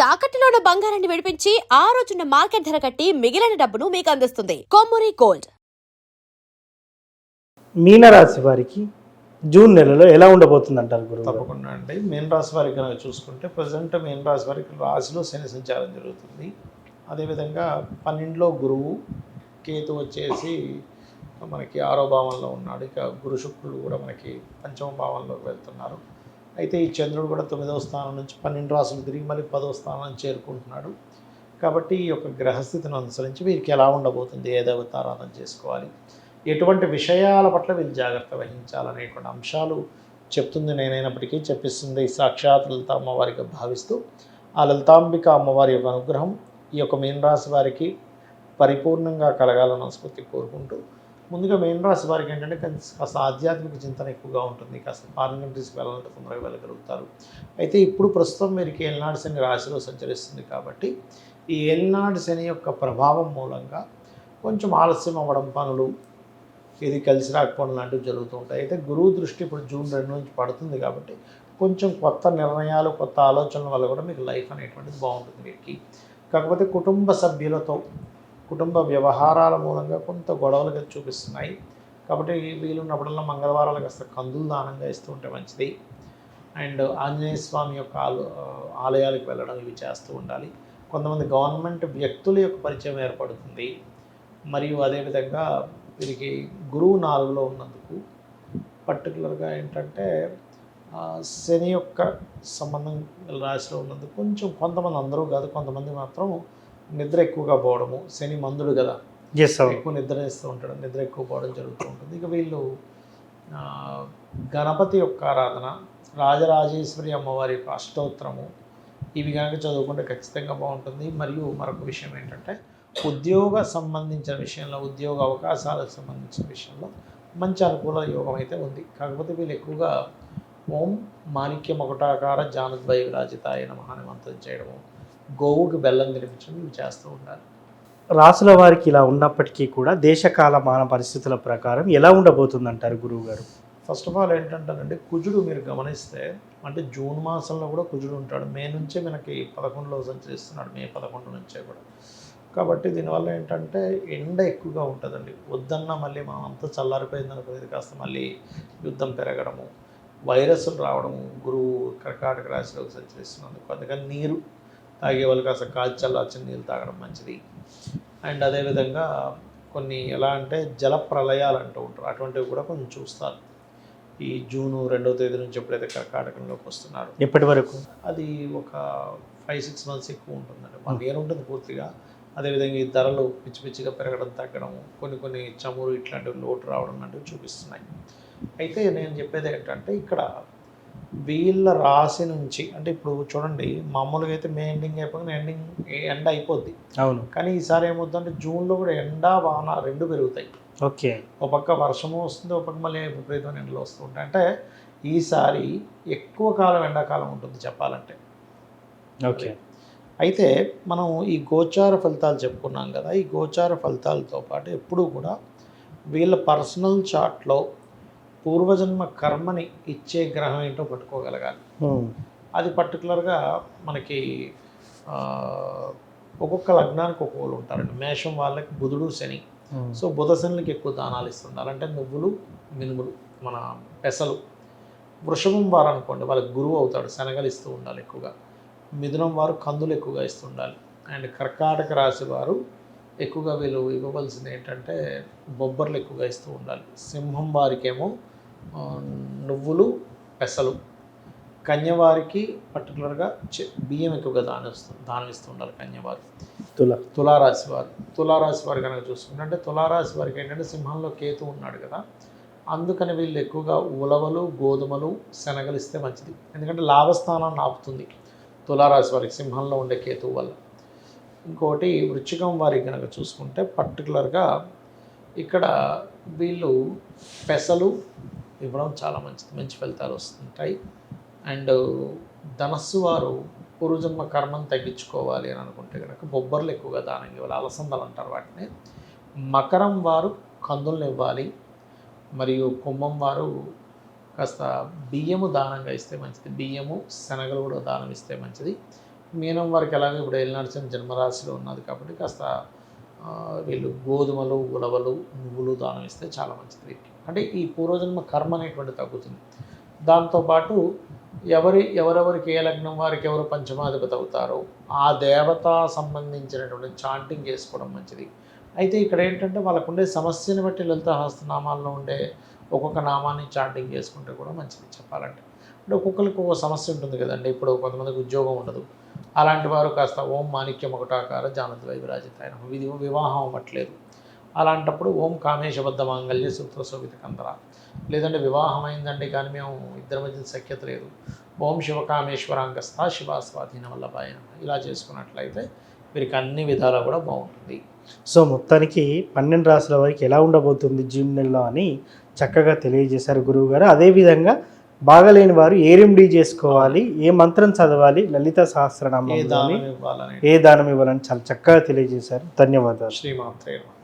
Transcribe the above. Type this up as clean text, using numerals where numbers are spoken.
తాకట్టులో ఉన్న బంగారాన్ని విడిపించి ఆ రోజున్న మార్కెట్ ధర కట్టి మిగిలిన డబ్బును మీకు అందిస్తుంది కొమ్మూరి గోల్డ్. మీనరాశి వారికి జూన్ నెలలో ఎలా ఉండబోతుంది అంటారు గురువు? తప్పకుండా అండి. మీన రాశి వారికి కనుక చూసుకుంటే ప్రజెంట్ మీన రాశి వారికి రాశిలో శని సంచారం జరుగుతుంది. అదేవిధంగా 12లో గురువు, కేతు వచ్చేసి మనకి 6వ భావంలో ఉన్నాడు. ఇక గురు శుక్రుడు కూడా మనకి 5వ భావంలోకి వెళ్తున్నారు. అయితే ఈ చంద్రుడు కూడా 9వ స్థానం నుంచి 12 రాశులు తిరిగి మళ్ళీ 10వ స్థానాన్ని చేరుకుంటున్నాడు. కాబట్టి ఈ యొక్క గ్రహస్థితిని అనుసరించి వీరికి ఎలా ఉండబోతుంది, ఏ దేవత ఆరాధన చేసుకోవాలి, ఎటువంటి విషయాల పట్ల వీళ్ళు జాగ్రత్త వహించాలనేటువంటి అంశాలు చెప్తుంది నేనైనప్పటికీ చెప్పిస్తుంది సాక్షాత్ లలిత అమ్మవారిగా భావిస్తూ ఆ లలితాంబిక అమ్మవారి యొక్క అనుగ్రహం ఈ యొక్క మీనరాశి వారికి పరిపూర్ణంగా కలగాలని మనస్ఫూర్తి కోరుకుంటూ, ముందుగా మీనరాశి వారికి ఏంటంటే కాస్త ఆధ్యాత్మిక చింతన ఎక్కువగా ఉంటుంది. కాస్త ఫారిన్ కంట్రీస్కి వెళ్ళాలంటే తొందరగా వెళ్ళగలుగుతారు. అయితే ఇప్పుడు ప్రస్తుతం వీరికి ఏలినాడు శని రాశిలో సంచరిస్తుంది కాబట్టి ఈ ఏలినాడు శని యొక్క ప్రభావం మూలంగా కొంచెం ఆలస్యం అవ్వడం, పనులు ఇది కలిసి రాకపోవడం లాంటివి జరుగుతూ ఉంటాయి. అయితే గురువు దృష్టి ఇప్పుడు జూన్ 2 నుంచి పడుతుంది కాబట్టి కొంచెం కొత్త నిర్ణయాలు, కొత్త ఆలోచనల వల్ల కూడా మీకు లైఫ్ అనేటువంటిది బాగుంటుంది వీరికి. కాకపోతే కుటుంబ సభ్యులతో, కుటుంబ వ్యవహారాల మూలంగా కొంత గొడవలుగా చూపిస్తున్నాయి. కాబట్టి వీలున్నప్పుడల్లా మంగళవారాలు కాస్త కందులు దానంగా ఇస్తూ ఉంటే మంచిది. అండ్ ఆంజనేయ స్వామి యొక్క ఆలయాలకు వెళ్ళడం ఇవి చేస్తూ ఉండాలి. కొంతమంది గవర్నమెంట్ వ్యక్తుల యొక్క పరిచయం ఏర్పడుతుంది. మరియు అదేవిధంగా వీరికి గురువు 4లో ఉన్నందుకు పర్టికులర్గా ఏంటంటే శని యొక్క సంబంధం రాశిలో ఉన్నందుకు కొంచెం కొంతమంది, అందరూ కాదు, కొంతమంది మాత్రం నిద్ర ఎక్కువగా పోవడము, శని మందుడు కదా, ఎక్కువ నిద్ర వేస్తూ ఉంటాడు, నిద్ర ఎక్కువ పోవడం జరుగుతూ ఉంటుంది. ఇక వీళ్ళు గణపతి యొక్క ఆరాధన, రాజరాజేశ్వరి అమ్మవారి యొక్క అష్టోత్తరము ఇవి కనుక చదువుకుంటే ఖచ్చితంగా బాగుంటుంది. మరియు మరొక విషయం ఏంటంటే ఉద్యోగ సంబంధించిన విషయంలో, ఉద్యోగ అవకాశాలకు సంబంధించిన విషయంలో మంచి అనుకూల యోగం అయితే ఉంది. కాకపోతే వీళ్ళు ఎక్కువగా ఓం మాణిక్య మకుటాకార జానుద్వయ విరాజితాయ నమః అని మంత్రం చేయడము, గోవుకి బెల్లం తినిపించడం ఇవి చేస్తూ ఉండాలి. రాసుల వారికి ఇలా ఉన్నప్పటికీ కూడా దేశకాల మాన పరిస్థితుల ప్రకారం ఎలా ఉండబోతుంది అంటారు గురువు గారు? ఫస్ట్ ఆఫ్ ఆల్ ఏంటంటారంటే కుజుడు మీరు గమనిస్తే, అంటే జూన్ మాసంలో కూడా కుజుడు ఉంటాడు. మే నుంచే మనకి 11లో సంచరిస్తున్నాడు, మే 11 నుంచే కూడా. కాబట్టి దీనివల్ల ఏంటంటే ఎండ ఎక్కువగా ఉంటుందండి. వద్దన్నా మళ్ళీ మనం అంతా చల్లారిపోయింది అనుకునేది కాస్త మళ్ళీ యుద్ధం పెరగడము, వైరస్లు రావడము, గురువు కర్కాటక రాశిలోకి సంచరిస్తున్నందుకు. అందుకని నీరు తాగే వాళ్ళు కాస్త కాల్చల్లార్చిన నీళ్ళు తాగడం మంచిది. అండ్ అదేవిధంగా కొన్ని ఎలా అంటే జల ప్రళయాలు అంటూ ఉంటారు, అటువంటివి కూడా కొంచెం చూస్తారు. ఈ జూను 2వ తేదీ నుంచి ఎప్పుడైతే కర్కాటకంలోకి వస్తున్నారు, ఎప్పటి వరకు అది ఒక 5-6 మంత్స్ ఎక్కువ ఉంటుందండి. 1 year ఉంటుంది పూర్తిగా. అదేవిధంగా ఈ ధరలు పిచ్చి పిచ్చిగా పెరగడం, తగ్గడం, కొన్ని చమురు ఇట్లాంటివి లోటు రావడం లాంటివి చూపిస్తున్నాయి. అయితే నేను చెప్పేది ఏంటంటే ఇక్కడ వీళ్ళ రాశి నుంచి, అంటే ఇప్పుడు చూడండి మామూలుగా అయితే మే ఎండింగ్ అయిపోయి ఎండ అయిపోద్ది. అవును. కానీ ఈసారి ఏమవుతుందంటే జూన్లో కూడా ఎండ, వాన 2 పెరుగుతాయి. ఓకే. ఒక పక్క వర్షము వస్తుంది, ఒక పక్క మళ్ళీ విపరీతమైన ఎండలు వస్తూ ఉంటాయి. అంటే ఈసారి ఎక్కువ కాలం ఎండాకాలం ఉంటుంది చెప్పాలంటే. ఓకే. అయితే మనం ఈ గోచార ఫలితాలు చెప్పుకున్నాం కదా, ఈ గోచార ఫలితాలతో పాటు ఎప్పుడూ కూడా వీళ్ళ పర్సనల్ చార్ట్లో పూర్వజన్మ కర్మని ఇచ్చే గ్రహం ఏంటో పట్టుకోగలగాలి. అది పర్టికులర్గా మనకి ఒక్కొక్క లగ్నానికి ఒక్కొక్కరు ఉంటారండి. మేషం వాళ్ళకి బుధుడు, శని. సో బుధ శనులకి ఎక్కువ దానాలు ఇస్తుండాలి, అంటే నువ్వులు, మినుములు, మన పెసలు. వృషభం వారు అనుకోండి వాళ్ళకి గురువు అవుతాడు, శనగలు ఇస్తూ ఉండాలి ఎక్కువగా. మిథునం వారు కందులు ఎక్కువగా ఇస్తుండాలి. అండ్ కర్కాటక రాశి వారు ఎక్కువగా వీళ్ళు ఇవ్వవలసింది ఏంటంటే బొబ్బర్లు ఎక్కువగా ఇస్తూ ఉండాలి. సింహం వారికేమో నువ్వులు, పెసలు. కన్యవారికి పర్టికులర్గా బియ్యం ఎక్కువగా దానం ఇస్తూ ఉండాలి కన్యవారు. తులారాశి వారు, తులారాశి వారు కనుక చూసుకుంటే, అంటే తులారాశి వారికి ఏంటంటే సింహంలో కేతు ఉన్నాడు కదా, అందుకని వీళ్ళు ఎక్కువగా ఉలవలు, గోధుమలు, శనగలు ఇస్తే మంచిది. ఎందుకంటే లాభస్థానాన్ని ఆపుతుంది తులారాశి వారికి సింహంలో ఉండే కేతువు వల్ల. ఇంకోటి వృశ్చికం వారికి కనుక చూసుకుంటే పర్టికులర్గా ఇక్కడ వీళ్ళు పెసలు ఇవ్వడం చాలా మంచిది, మంచి ఫలితాలు వస్తుంటాయి. అండ్ ధనస్సు వారు పూర్వజన్మ కర్మను తగ్గించుకోవాలి అని అనుకుంటే కనుక బొబ్బర్లు ఎక్కువగా దానం ఇవ్వాలి, అలసందలు అంటారు వాటిని. మకరం వారు కందులను ఇవ్వాలి. మరియు కుంభం వారు కాస్త బియ్యము దానంగా ఇస్తే మంచిది, బియ్యము, శనగలు కూడా దానం ఇస్తే మంచిది. మీనం వారికి ఎలాగో ఇప్పుడు ఏలినాడ్సిన జన్మరాశిలో ఉన్నది కాబట్టి కాస్త వీళ్ళు గోధుమలు ఉలవలు నువ్వులు దానం ఇస్తే చాలా మంచిది వీరికి. అంటే ఈ పూర్వజన్మ కర్మ అనేటువంటి తగ్గుతుంది. దాంతోపాటు ఎవరెవరికి ఏ లగ్నం వారికి ఎవరు పంచమాధిపతి అవుతారో ఆ దేవత సంబంధించినటువంటి చాంటింగ్ చేసుకోవడం మంచిది. అయితే ఇక్కడ ఏంటంటే వాళ్ళకు ఉండే సమస్యని బట్టి లలిత సహస్రనామాల్లో ఉండే ఒక్కొక్క నామాన్ని చాంటింగ్ చేసుకుంటే కూడా మంచిది చెప్పాలంటే. అంటే ఒక్కొక్కరికి ఒక్కొక్క సమస్య ఉంటుంది కదండి. ఇప్పుడు కొంతమందికి ఉద్యోగం ఉండదు, అలాంటి వారు కాస్త ఓం మాణిక్యం ఒకటాకార జానద్వై విరాజితాయన వివాహం అవ్వట్లేదు, అలాంటప్పుడు ఓం కామేశబద్ధ మాంగళ్య సూత్ర శోభిత కందర, లేదంటే వివాహం అయిందండి కానీ మేము ఇద్దరి మధ్య సఖ్యత లేదు, ఓం శివకామేశ్వరాంగస్థ శివ స్వాధీన వల్లభాయన, ఇలా చేసుకున్నట్లయితే వీరికి అన్ని విధాలా కూడా బాగుంటుంది. సో మొత్తానికి 12 రాశుల వారికి ఎలా ఉండబోతుంది జూన్ నెలలో అని చక్కగా తెలియజేశారు గురువు గారు. అదేవిధంగా బాగలేని వారు ఏ రెమెడీ చేసుకోవాలి, ఏ మంత్రం చదవాలి, లలిత సహస్రనామం ఏ దానం ఇవ్వాలని ఏ దానం ఇవ్వాలని చాలా చక్కగా తెలియజేశారు. ధన్యవాదాలు. శ్రీమాత్రే నమః.